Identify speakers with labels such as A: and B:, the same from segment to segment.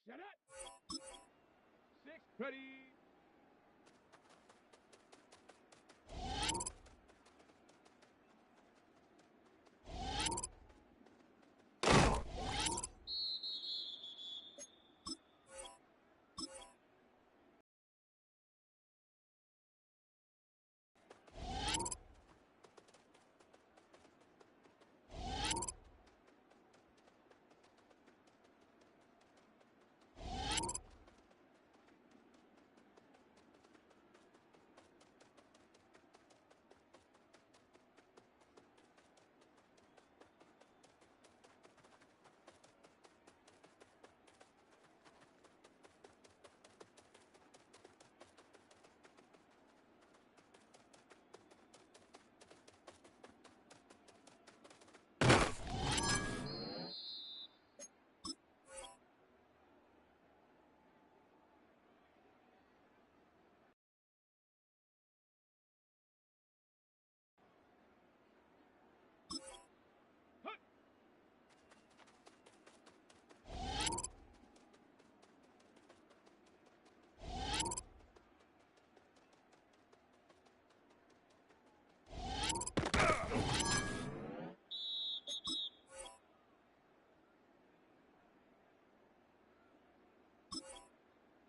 A: Set it. 6, ready.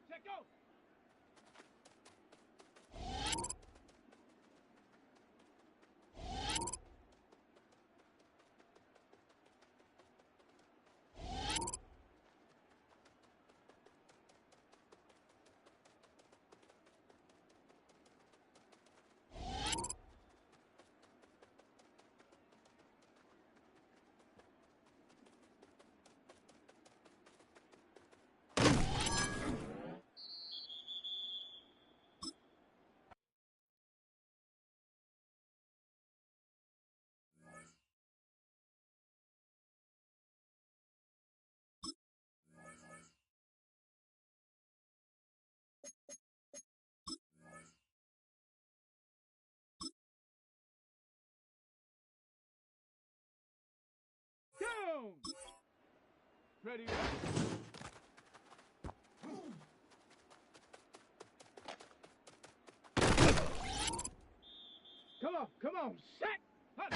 A: Set, go. Down. Ready. Come on, set. Hut.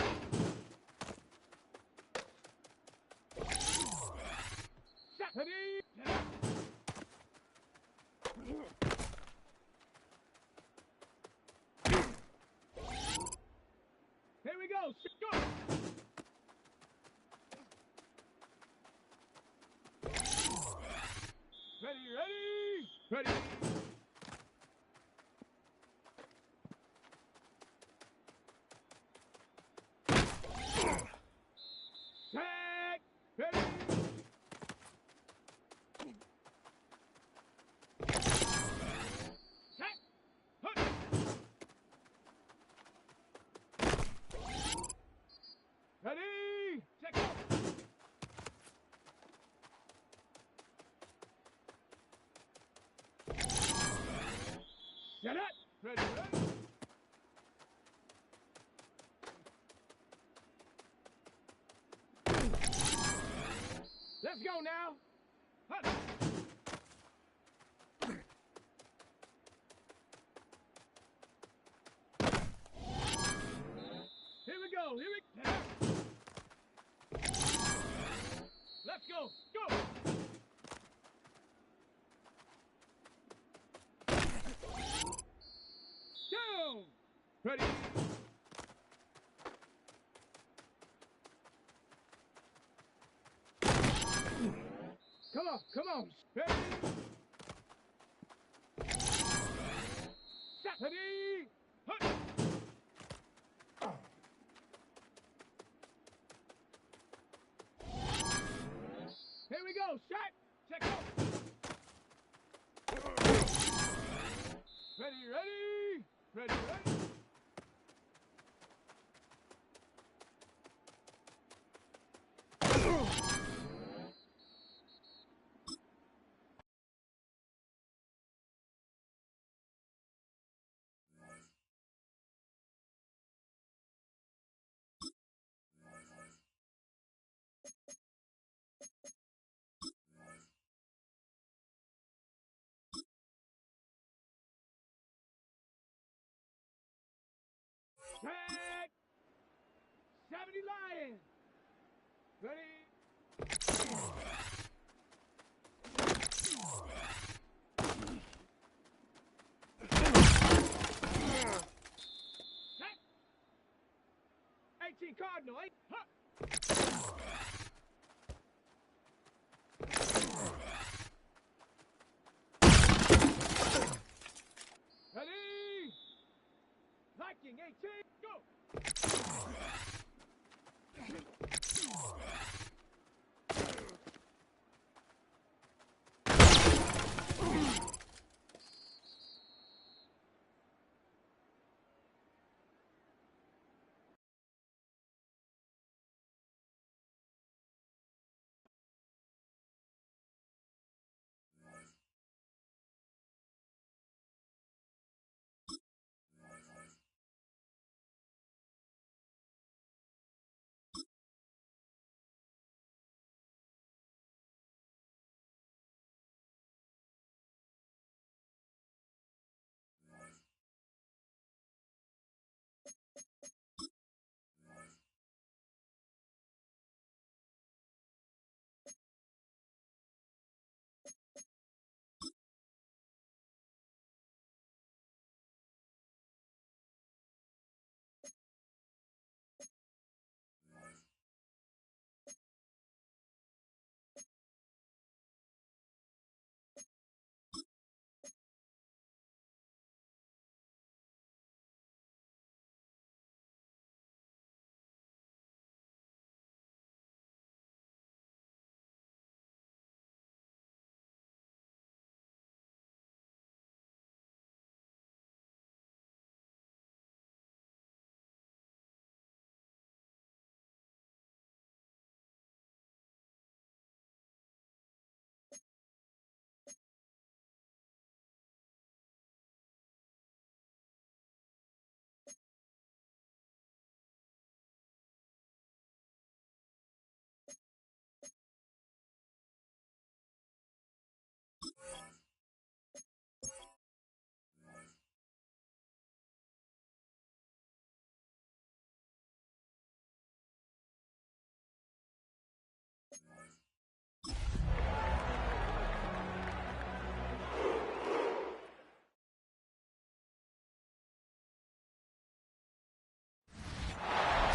A: Set. Ready. Here we go. Go. Ready. Set. Ready. Set. Hut. Ready. Check out. Set it. Ready. Let's go now. Hut. Here we go. Let's go. Go. Down. Ready. Come on. Ready. Set. Ready. Hut. Here we go. Shot. Check out. Ready. Check. 70 Lions. Ready. Check. 18 Cardinal. Huh. Ready. Viking 18. Go.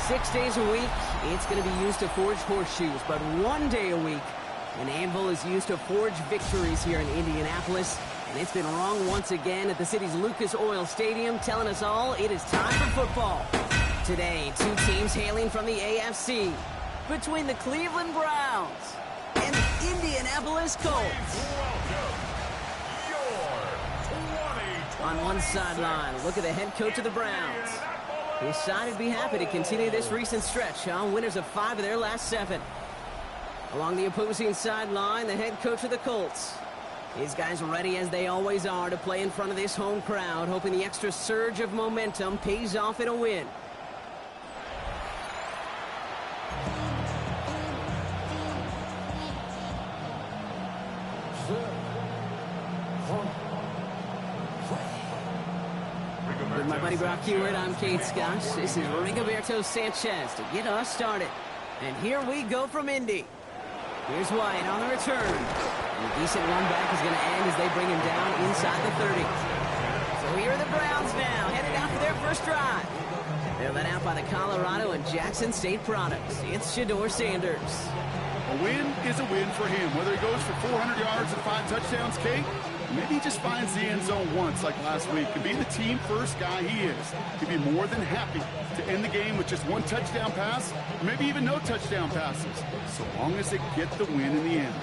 B: Six days a week, it's going to be used to forge horseshoes, but one day a week, an anvil is used to forge victories here in Indianapolis. And it's been wrong once again at the city's Lucas Oil Stadium, telling us all it is time for football. Today, two teams hailing from the AFC, between the Cleveland Browns and the Indianapolis Colts. On one sideline, look at the head coach of the Browns. His side would be happy to continue this recent stretch, winners of 5 of their last 7. Along the opposing sideline, the head coach of the Colts. His guys ready as they always are to play in front of this home crowd, hoping the extra surge of momentum pays off in a win. With my buddy Brock Hewitt, I'm Kate Scott. This is Rigoberto Sanchez to get us started. And here we go from Indy. Here's White on the return. And a decent run back is going to end as they bring him down inside the 30. So here are the Browns now, headed out for their first drive. They're led out by the Colorado and Jackson State products. It's Shedeur Sanders.
C: A win is a win for him, whether he goes for 400 yards and 5 touchdowns, Kate. Maybe he just finds the end zone once like last week. And being the team-first guy he is, he'd be more than happy to end the game with just 1 touchdown pass, or maybe even no touchdown passes, so long as they get the win in the end.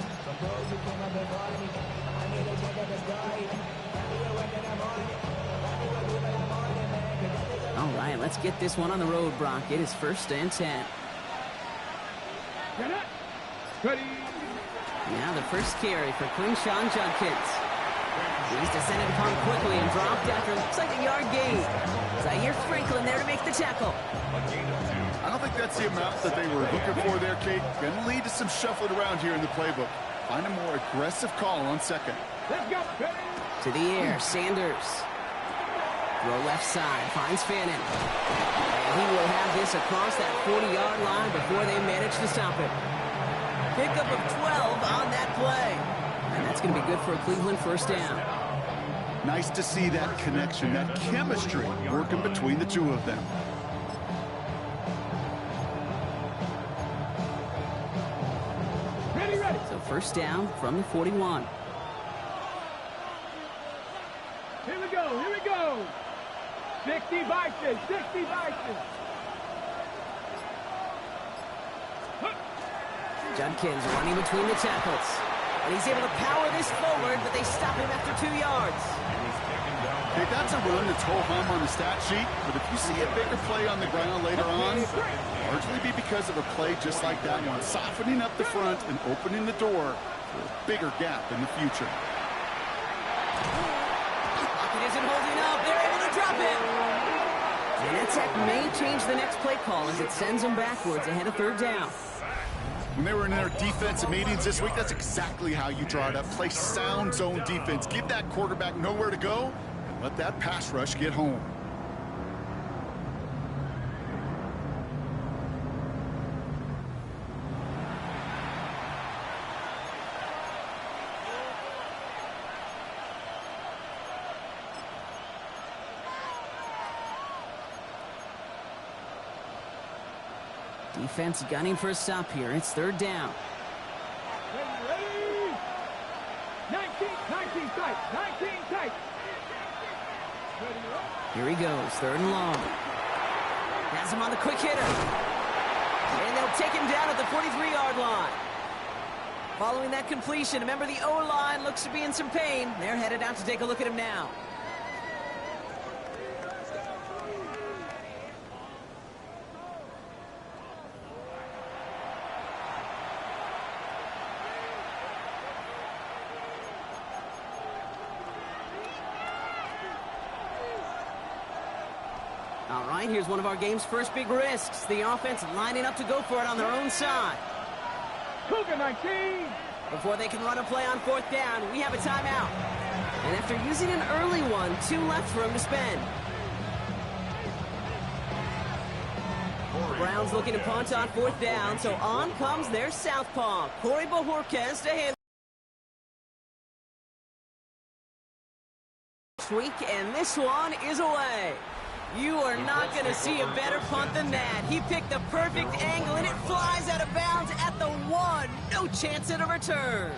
B: All right, let's get this one on the road, Brock. It is 1st and 10.
A: Ready.
B: Now the first carry for Quinshawn Judkins. He's descended upon quickly and dropped after looks like a yard gain. Zaire Franklin there to make the tackle.
C: I don't think that's the amount that they were looking for there, Kate. Going to lead to some shuffling around here in the playbook. Find a more aggressive call on second.
A: Let's go. Ready.
B: To the air, Sanders. Throw left side, finds Fannin. And he will have this across that 40-yard line before they manage to stop it. Pickup of 12 on that play. And that's going to be good for a Cleveland first down.
C: Nice to see that connection, that chemistry working between the two of them.
A: Ready, ready.
B: So first down from the 41.
A: Here we go, here we go. 60 Vikings, 60 Vikings.
B: Judkins running between the tackles. And he's able to power this forward, but they stop him after 2 yards.
C: Okay, that's a run that's ho-hum on the stat sheet, but if you see a bigger play on the ground later on, largely be because of a play just like that one, softening up the front and opening the door for a bigger gap in the future.
B: It isn't holding up. They're able to drop it. And that tech may change the next play call as it sends them backwards ahead of third down.
C: When they were in their defensive meetings this week, that's exactly how you draw it up. Play sound zone defense. Give that quarterback nowhere to go and let that pass rush get home.
B: Defense gunning for a stop here. It's third down.
A: Ready, 19 tight, 19 tight.
B: Here he goes, third and long. Has him on the quick hitter. And they'll take him down at the 43-yard line. Following that completion, remember the O-line looks to be in some pain. They're headed out to take a look at him now. All right, here's one of our game's first big risks. The offense lining up to go for it on their own side.
A: Cougar 19.
B: Before they can run a play on fourth down, we have a timeout. And after using an early one, 2 left for him to spend. The Browns looking to punt on fourth down, so on comes their southpaw, Corey Bojorquez to handle week, and this one is away. You are not going to see a better punt than that. He picked the perfect angle, and it flies out of bounds at the 1. No chance at a return.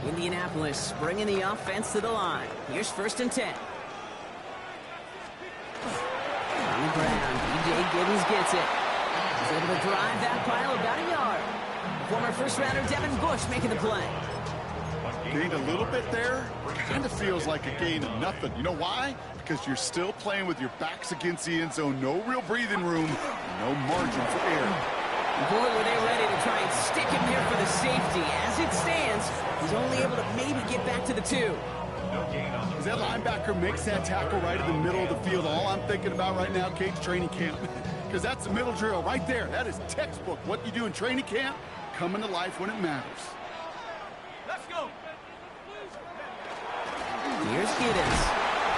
B: Indianapolis bringing the offense to the line. Here's first and 10. On the ground, DJ Gibbons gets it. He's able to drive that pile about a yard. Former first-rounder Devin Bush making the play.
C: Gained a little bit there. Kind of feels like a gain of nothing. You know why? Because you're still playing with your backs against the end zone. No real breathing room. No margin for error.
B: Boy, were they ready to try and stick him there for the safety. As it stands, he's only able to maybe get back to the 2.
C: As that linebacker makes that tackle right in the middle of the field, all I'm thinking about right now, Kate's training camp. Because that's the middle drill right there. That is textbook. What you do in training camp, coming to life when it matters.
A: Let's go.
B: Here's Gibbons.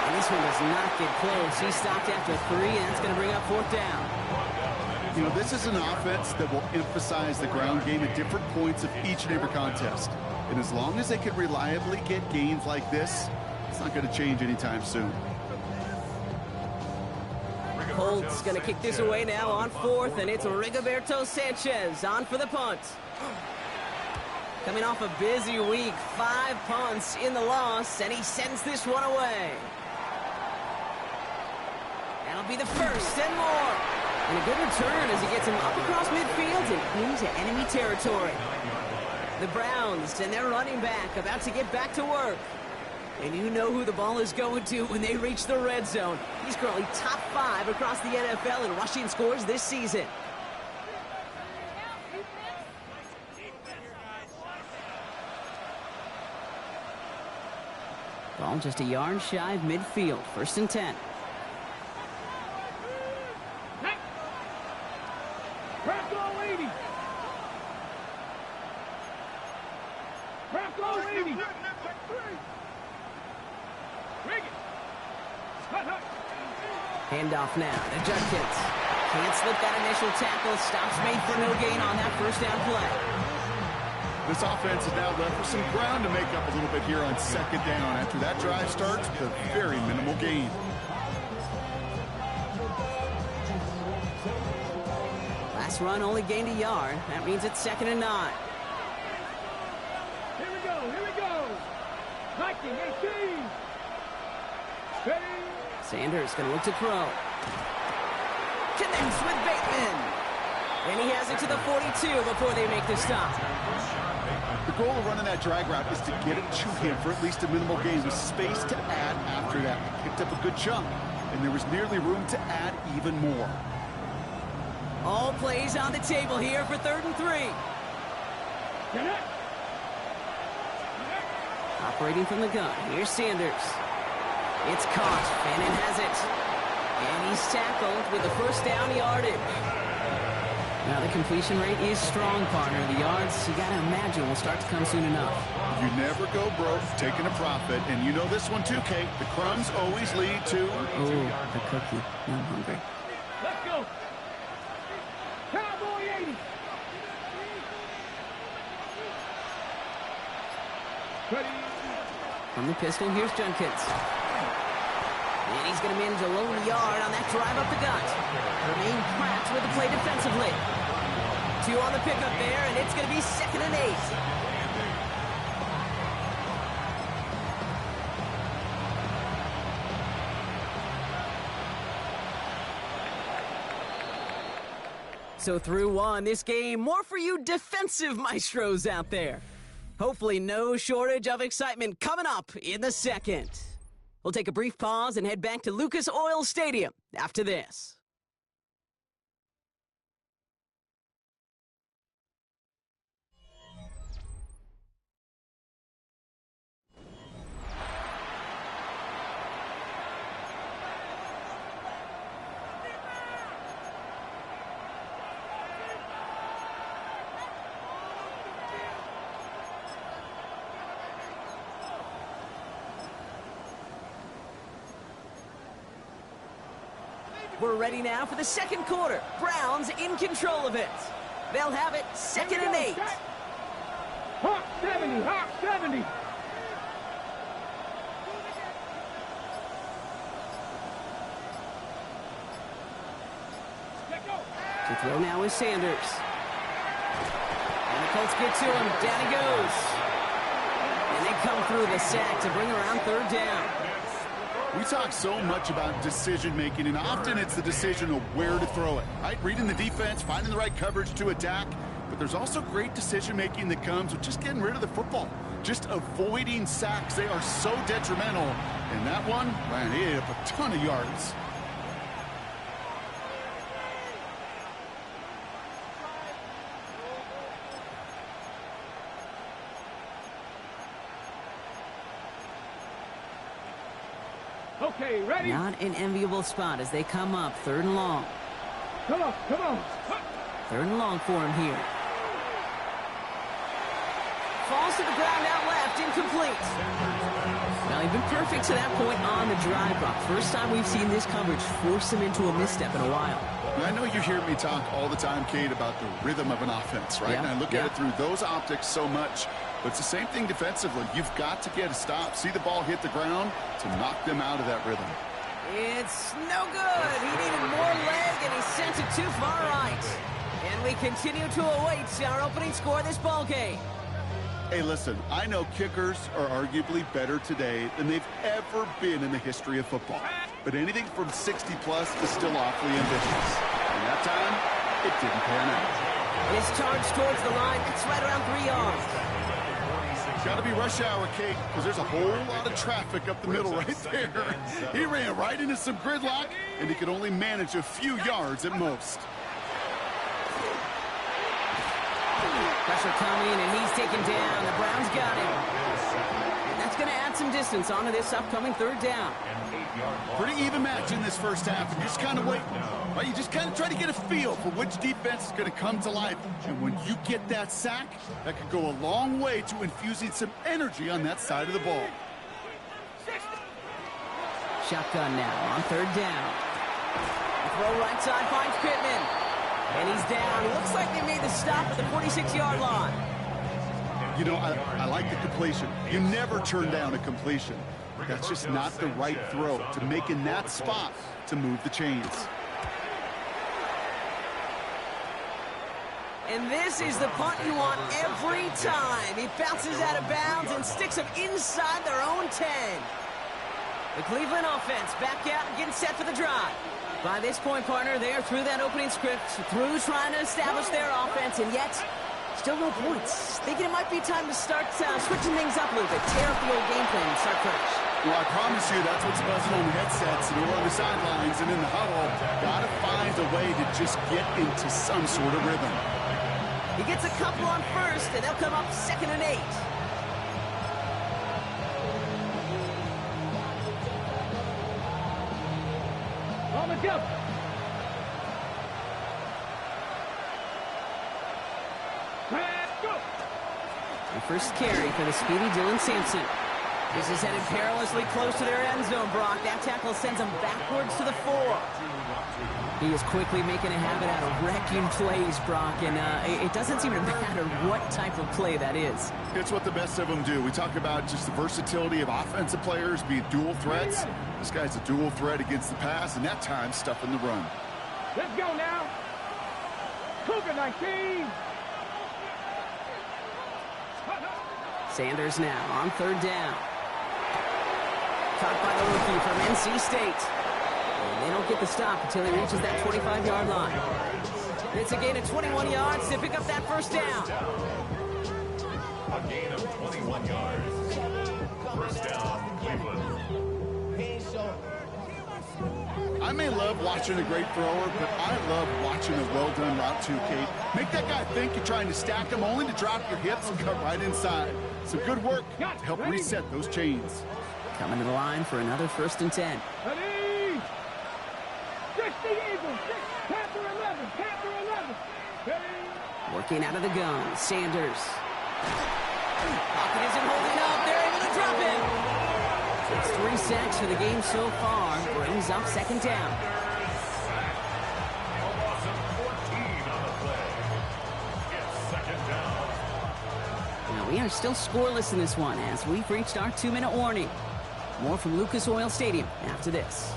B: And this one does not get close. He stopped after 3, and that's going to bring up fourth down.
C: You know, this is an offense that will emphasize the ground game at different points of each and every contest. And as long as they can reliably get gains like this, it's not going to change anytime soon.
B: Colts going to kick this away now on fourth, and it's Rigoberto Sanchez on for the punt. Coming off a busy week, 5 punts in the loss, and he sends this one away. That'll be the first and more. And a good return as he gets him up across midfield and into enemy territory. The Browns and their running back about to get back to work. And you know who the ball is going to when they reach the red zone. He's currently top 5 across the NFL in rushing scores this season. Ball just a yard shy of midfield. First and 10. Handoff now to Judkins. Can't slip that initial tackle. Stops made for no gain on that first down play.
C: This offense is now left with some ground to make up a little bit here on second down. After that drive starts with a very minimal gain.
B: Last run only gained a yard. That means it's 2nd and 9.
A: Here we go, here we go. Viking 18. Ready.
B: Sanders going to look to throw. Connects with Bateman. And he has it to the 42 before they make the stop.
C: The goal of running that drag route is to get it to him for at least a minimal gain with space to add after that. He picked up a good chunk, and there was nearly room to add even more.
B: All plays on the table here for 3rd and 3. Operating from the gun. Here's Sanders. It's caught. Fannin has it. And he's tackled with the first down yardage. Now the completion rate is strong, partner. The yards, you got to imagine, will start to come soon enough.
C: You never go broke taking a profit. And you know this one too, Kate. The crumbs always lead to...
B: Oh, the cookie. I'm hungry.
A: Let's go. Cowboy 80. Ready.
B: From the pistol, here's Judkins. And he's going to manage a lone yard on that drive up the gut. Remain Pratt with the play defensively. 2 on the pickup there, and it's going to be 2nd and 8. So through one, this game, more for you defensive maestros out there. Hopefully no shortage of excitement coming up in the second. We'll take a brief pause and head back to Lucas Oil Stadium after this. We're ready now for the second quarter. Browns in control of it. They'll have it 2nd and 8.
A: Hawk 70, Hawk 70.
B: To throw now is Sanders. And the Colts get to him. Down he goes. And they come through the sack to bring around 3rd down.
C: We talk so much about decision-making, and often it's the decision of where to throw it, right? Reading the defense, finding the right coverage to attack, but there's also great decision-making that comes with just getting rid of the football, just avoiding sacks. They are so detrimental, and that one, man, he ate up a ton of yards.
A: Okay, ready?
B: Not an enviable spot as they come up 3rd and long.
A: Come on, come on.
B: 3rd and long for him here. Falls to the ground out left, incomplete. Well, he's been perfect to that point on the drive, Brock. First time we've seen this coverage force him into a misstep in a while.
C: I know you hear me talk all the time, Kate, about the rhythm of an offense, right?
B: Yeah,
C: And I look at it through those optics so much. But it's the same thing defensively. You've got to get a stop, see the ball hit the ground to knock them out of that rhythm.
B: It's no good. He needed more leg, and he sent it too far right. And we continue to await our opening score of this ball game.
C: Hey, listen, I know kickers are arguably better today than they've ever been in the history of football. But anything from 60-plus is still awfully ambitious. And that time, it didn't pan out.
B: His charge towards the line, it's right around 3 yards.
C: Got to be rush hour, Kate, because there's a whole lot of traffic up the middle right there. He ran right into some gridlock, and he could only manage a few yards at most.
B: Pressure coming, and he's taken down. The Browns got him. And that's going to add some distance onto this upcoming 3rd down.
C: Pretty even match in this first half, and you're just kind of waiting. Right? You just kind of try to get a feel for which defense is going to come to life. And when you get that sack, that could go a long way to infusing some energy on that side of the ball.
B: Shotgun now on third down. The throw right side finds Pittman. And he's down. Looks like they made the stop at the 46-yard line.
C: You know, I like the completion. You never turn down a completion. That's just not the right throw to make in that spot to move the chains.
B: And this is the punt you want every time. He bounces out of bounds and sticks them inside their own 10. The Cleveland offense back out and getting set for the drive. By this point, partner, they are through that opening script, through trying to establish their offense, and yet still no points. Thinking it might be time to start switching things up a little bit, tear up the old game plan and start fresh.
C: Well, I promise you that's what's buzzing on the headsets and on the sidelines and in the huddle. Got to find a way to just get into some sort of rhythm.
B: He gets a couple on first, and they'll come up 2nd and 8.
A: On the jump. Go.
B: The first carry for the speedy Dylan Sampson. This is headed perilously close to their end zone, Brock. That tackle sends him backwards to the 4. He is quickly making a habit out of wrecking plays, Brock, and it doesn't seem to matter what type of play that is.
C: It's what the best of them do. We talk about just the versatility of offensive players being dual threats. This guy's a dual threat against the pass, and that time stuffing the run.
A: Let's go now. Cougar 19.
B: Sanders now on third down. Caught by the rookie from NC State. And they don't get the stop until he reaches that 25-yard line. It's a gain of 21 yards to pick up that first down.
D: A gain of 21 yards. First down, Cleveland.
C: I may love watching a great thrower, but I love watching a well-done route too, Kate. Make that guy think you're trying to stack him only to drop your hips and cut right inside. Some good work to help reset those chains.
B: Coming to the line for another 1st and 10.
A: Ready. 60 Eagles. Panther 11. Panther 11. Ready.
B: Working out of the gun, Sanders. Pocket isn't holding up. They're able to drop him. It's 3 sacks for the game so far. Brings up 2nd down.
D: A loss of 14 on the play. It's 2nd down.
B: Now, we are still scoreless in this one as we've reached our 2-minute warning. More from Lucas Oil Stadium after this.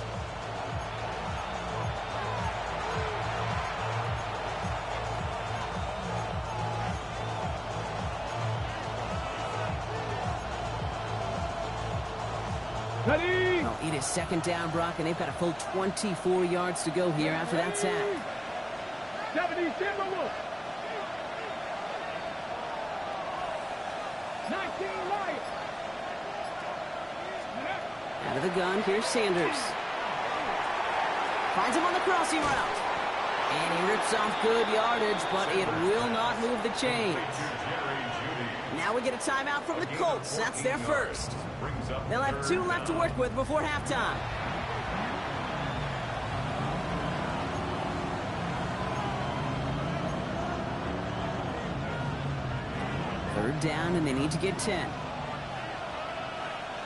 A: Ready.
B: Well, it is 2nd down, Brock, and they've got a full 24 yards to go here after that sack.
A: 70 Timberwolves. 19 Lions.
B: Out of the gun, here's Sanders. Finds him on the crossing route. And he rips off good yardage, but it will not move the chains. Now we get a timeout from the Colts. That's their first. They'll have 2 left to work with before halftime. Third down, and they need to get 10.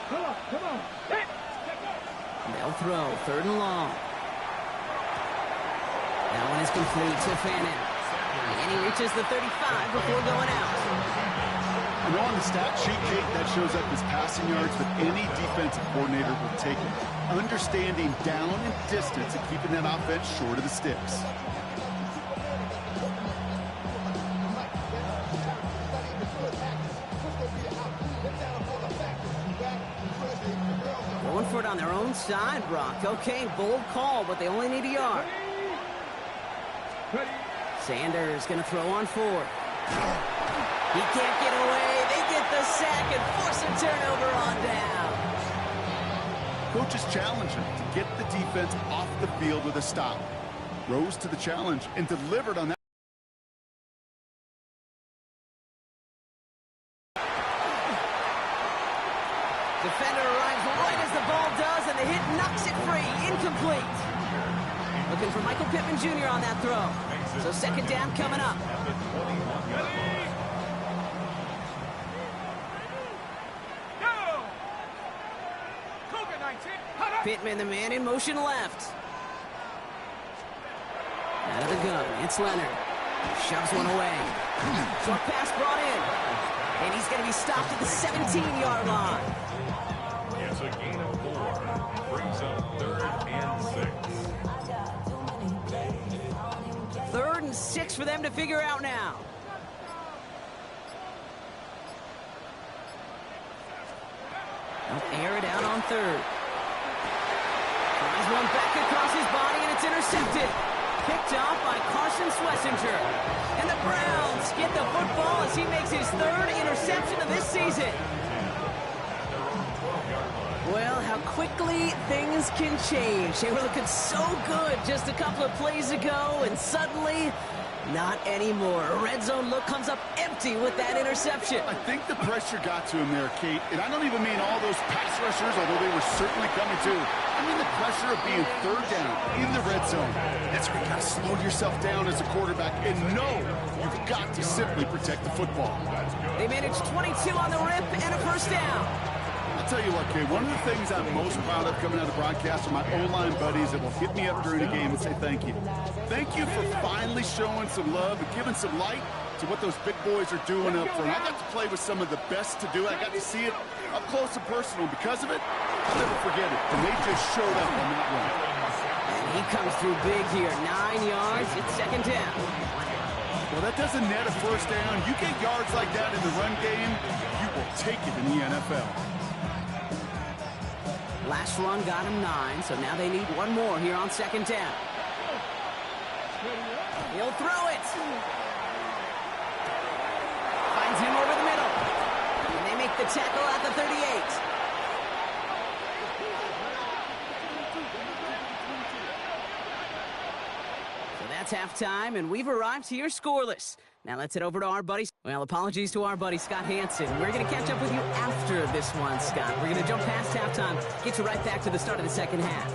A: Come on, come on. Hit.
B: They'll throw 3rd and long. That one is complete to Fannin. And he reaches the 35 before going out.
C: You know, on the stat sheet, Kate, that shows up as passing yards, but any defensive coordinator will take it. Understanding down and distance and keeping that offense short of the sticks.
B: Going for it on their own side, Brock. Okay, bold call, but they only need a yard.
A: Ready.
B: Sanders going to throw on 4th. He can't get away. They get the sack and force a turnover on down.
C: Coach is challenging to get the defense off the field with a stop. Rose to the challenge and delivered on that.
B: Defender arrives right as the ball does, and the hit knocks it free. Incomplete. Looking for Michael Pittman Jr. on that throw. So 2nd down coming up.
A: Go. Cougar
B: Pittman, the man in motion left. Out of the gun, it's Leonard. Shoves one away. Short pass brought in. And he's going to be stopped at the 17-yard line.
D: It's a gain of 4. Brings up 3rd and 6.
B: 3rd and 6 for them to figure out now. They'll air it out on 3rd. Tries one back across his body, and it's intercepted. Picked off by Carson Schlesinger. And the Browns get the football as he makes his 3rd interception of this season. Well, how quickly things can change. They were looking so good just a couple of plays ago, and suddenly, not anymore. A red zone look comes up empty with that interception.
C: I think the pressure got to him there, Kate. And I don't even mean all those pass rushers, although they were certainly coming too. I mean the pressure of being 3rd down in the red zone. That's where you got to slow yourself down as a quarterback and know you've got to simply protect the football.
B: They managed 22 on the rip and a 1st down.
C: I'll tell you what, Kate, one of the things I'm most proud of coming out of the broadcast are my O-line buddies that will hit me up during the game and say thank you. Thank you for finally showing some love and giving some light to what those big boys are doing up front. I got to play with some of the best to do it. I got to see it up close and personal. Because of it, I'll never forget it. And they just showed up on that one.
B: And he comes through big here. 9 yards. It's 2nd down.
C: Well, that doesn't net a 1st down. You get yards like that in the run game, you will take it in the NFL.
B: Last run got him 9, so now they need one more here on 2nd down. He'll throw it. Finds him over the middle. And they make the tackle at the 38. So that's halftime, and we've arrived here scoreless. Now let's head over to our buddy. Well, apologies to our buddy Scott Hansen. We're going to catch up with you after this one, Scott. We're going to jump past halftime, get you right back to the start of the 2nd half.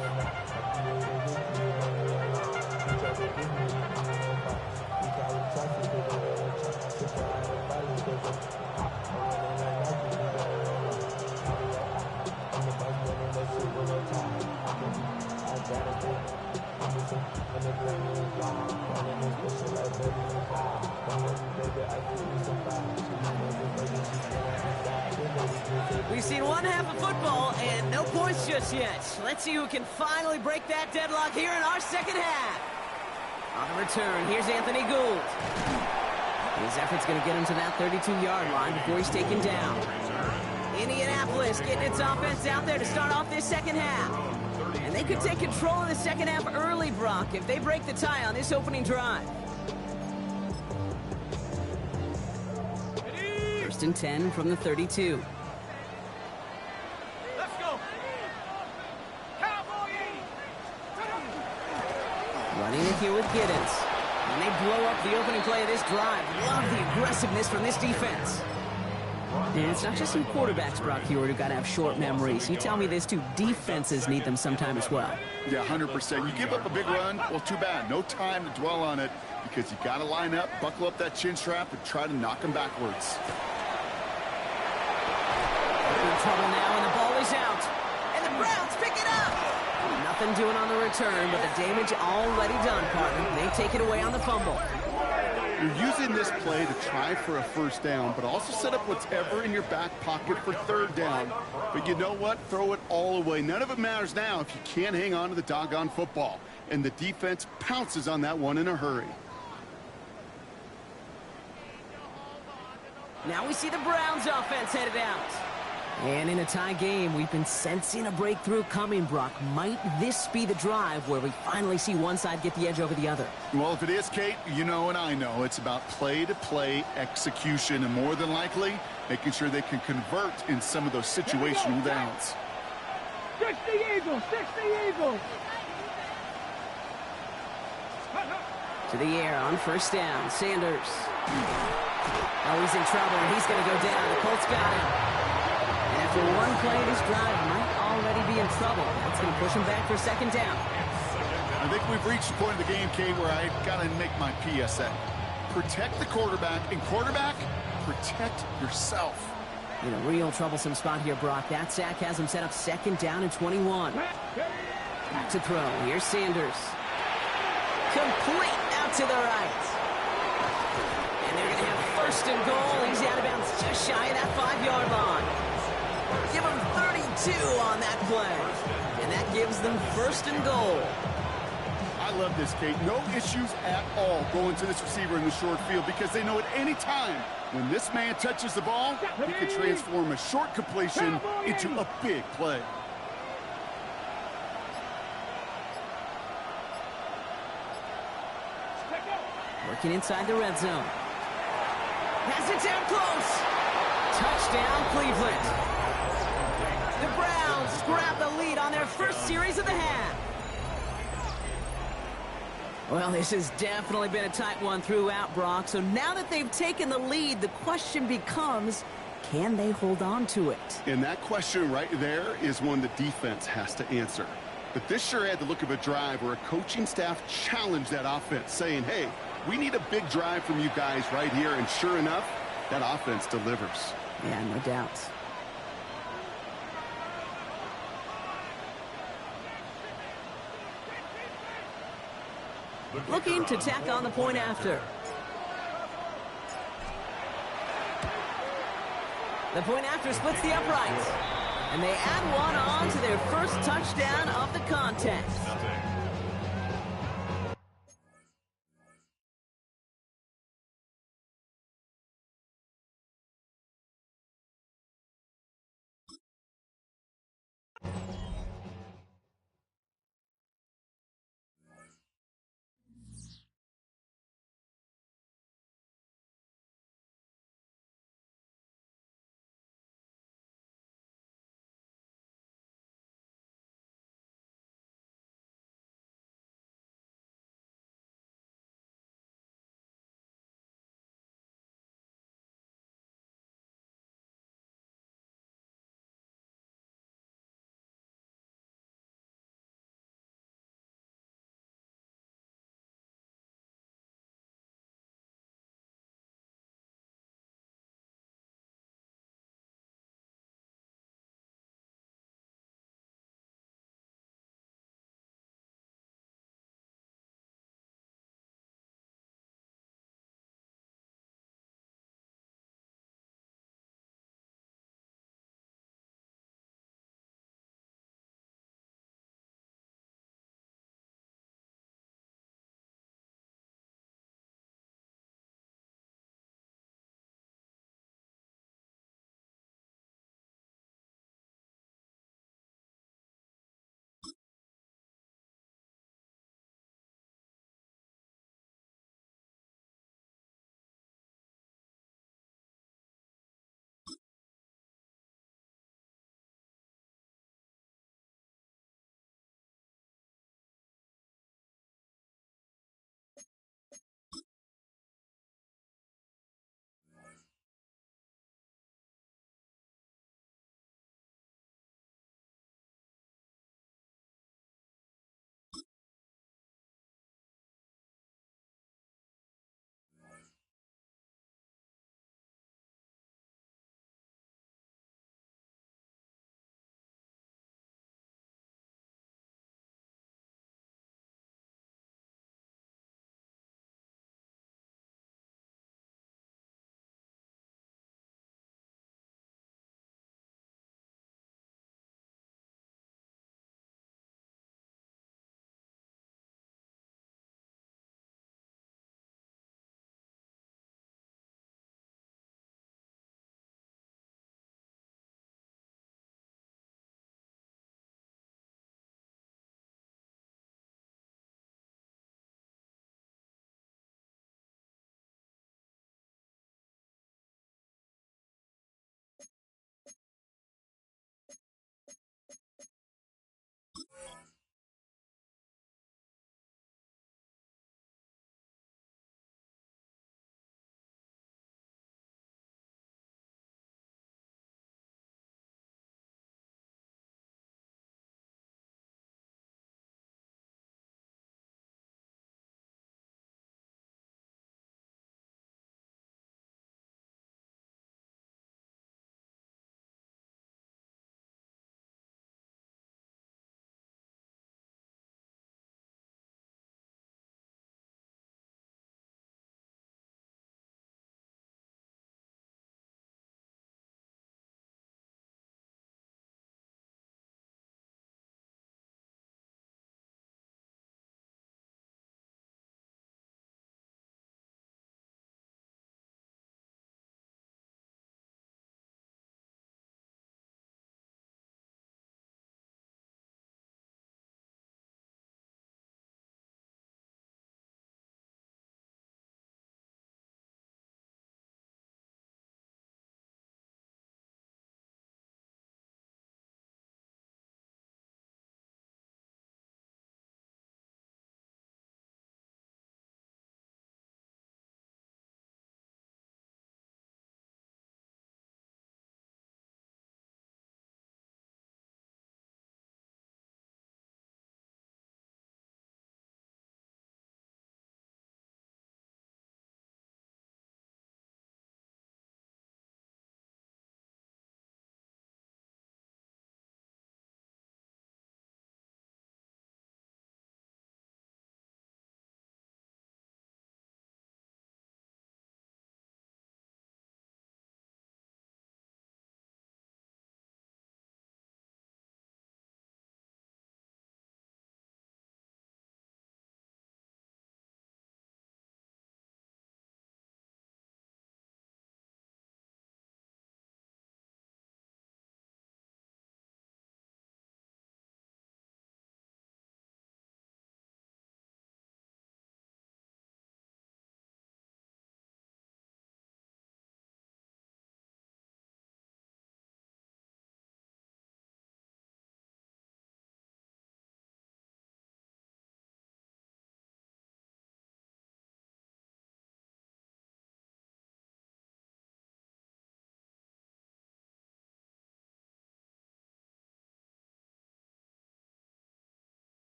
B: We've seen one half of football and no points just yet. Let's see who can finally break that deadlock here in our 2nd half. On the return, here's Anthony Gould. His effort's going to get him to that 32-yard line before he's taken down. Indianapolis getting its offense out there to start off this 2nd half. And they could take control of the 2nd half early, Brock, if they break the tie on this opening drive. 1st and 10 from the 32.
A: Let's go.
B: Running it here with Giddens. And they blow up the opening play of this drive. Love the aggressiveness from this defense. And it's not just some quarterbacks, Brock Hewitt, who got to have short memories. You tell me this too, defenses need them sometime as well.
C: Yeah, 100%. You give up a big run, well, too bad. No time to dwell on it because you got to line up, buckle up that chin strap, and try to knock them backwards.
B: In trouble now, and the ball is out. And the Browns pick it up. Nothing doing on the return, but the damage already done, partner. They take it away on the fumble.
C: You're using this play to try for a 1st down, but also set up whatever in your back pocket for 3rd down. But you know what? Throw it all away. None of it matters now if you can't hang on to the doggone football. And the defense pounces on that one in a hurry.
B: Now we see the Browns offense headed out. And in a tie game, we've been sensing a breakthrough coming, Brock. Might this be the drive where we finally see one side get the edge over the other?
C: Well, if it is, Kate, you know and I know it's about play-to-play execution, and more than likely, making sure they can convert in some of those situational downs.
A: 60 Eagles, 60 Eagles.
B: To the air on 1st down, Sanders. Oh, he's in trouble, and he's going to go down. The Colts got him. After one play, this drive might already be in trouble. That's going to push him back for 2nd down.
C: I think we've reached the point of the game, Kate, where I got to make my PSA. Protect the quarterback, and quarterback, protect yourself.
B: In a real troublesome spot here, Brock. That sack has him set up 2nd down and 21. Back to throw. Here's Sanders. Complete out to the right. And they're going to have 1st and goal. He's out of bounds just shy of that 5-yard line. Give him 32 on that play. And that gives them 1st and goal.
C: I love this, Kate. No issues at all going to this receiver in the short field because they know at any time when this man touches the ball, he can transform a short completion into a big play.
B: Working inside the red zone. Has it down close. Touchdown, Cleveland. The Browns grab the lead on their 1st series of the half. Well, this has definitely been a tight one throughout, Brock. So now that they've taken the lead, the question becomes, can they hold on to it?
C: And that question right there is one the defense has to answer. But this sure had the look of a drive where a coaching staff challenged that offense, saying, hey, we need a big drive from you guys right here. And sure enough, that offense delivers.
B: Yeah, no doubt. Looking to tack on the point after. The point after splits the uprights. And they add one on to their 1st touchdown of the contest.